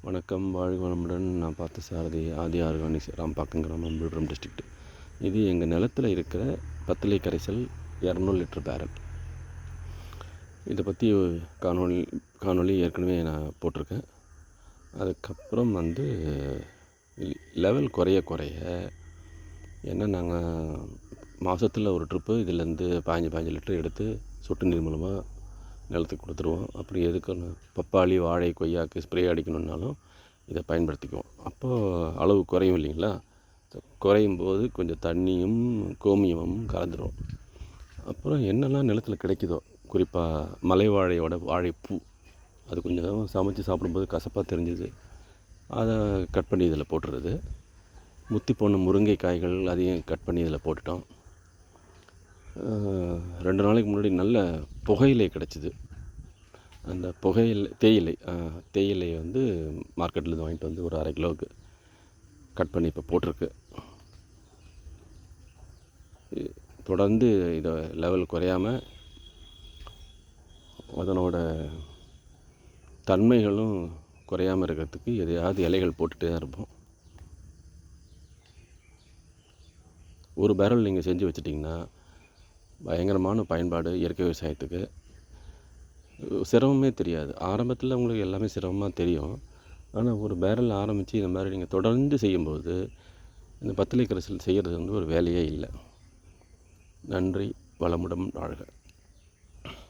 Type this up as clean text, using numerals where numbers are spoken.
வணக்கம், வாழ்க வளமுடன். நான் பார்த்த சாரதி ஆதி ஆர்கானிக்ஸ், ராம்பாக்கம் கிராமம், விழுப்புரம் டிஸ்ட்ரிக்ட். இது எங்கள் நிலத்தில் இருக்கிற பத்திலை கரைசல் 200 லிட்டர் பேரல். இதை பற்றி காணொளி ஏற்கனவே நான் போட்டிருக்கேன். அதுக்கப்புறம் லெவல் குறைய ஏன்னா நாங்கள் மாதத்தில் ஒரு ட்ரிப்பு இதிலேருந்து 15 லிட்டர் எடுத்து சொட்டு நீர் மூலமாக நிலத்துக்கு கொடுத்துருவோம். அப்படி எதுக்கு பப்பாளி, வாழை, கொய்யாவுக்கு ஸ்ப்ரே அடிக்கணுன்னாலும் இதை பயன்படுத்திக்குவோம். அப்போது அளவு குறையும் இல்லைங்களா? குறையும் போது கொஞ்சம் தண்ணியும் கோமியமும் கலந்துடும். அப்புறம் என்னெல்லாம் நிலத்தில் கிடைக்குதோ, குறிப்பாக மலை வாழையோட வாழைப்பூ, அது கொஞ்சம் சமைச்சு சாப்பிடும்போது கசப்பாக தெரிஞ்சுது, அதை கட் பண்ணி இதில் போட்டுறது. முத்தி போன முருங்கைக்காய்கள் அதையும் கட் பண்ணி இதில் போட்டுட்டோம். 2 நாளைக்கு முன்னாடி நல்ல புகையிலை கிடச்சிது. அந்த தேயிலை மார்க்கெட்லேருந்து வாங்கிட்டு வந்து ஒரு 1/2 கிலோவுக்கு கட் பண்ணி இப்போ போட்டிருக்கு. தொடர்ந்து இதை லெவல் குறையாமல் அதனோட தன்மைகளும் குறையாமல் இருக்கிறதுக்கு எதையாவது இலைகள் போட்டுகிட்டே தான் இருப்போம். ஒரு பேரல் நீங்கள் செஞ்சு வச்சிட்டிங்கன்னா பயங்கரமான பயன்பாடு. இயற்கை விவசாயத்துக்கு சிரமமே தெரியாது. ஆரம்பத்தில் உங்களுக்கு எல்லாமே சிரமமாக தெரியும். ஆனால் ஒரு பேரல் ஆரம்பித்து இந்த மாதிரி நீங்கள் தொடர்ந்து செய்யும்போது இந்த பத்திலை கரைசல் செய்கிறது ஒரு வேலையே இல்லை. நன்றி, வளமுடன் வாழ்க.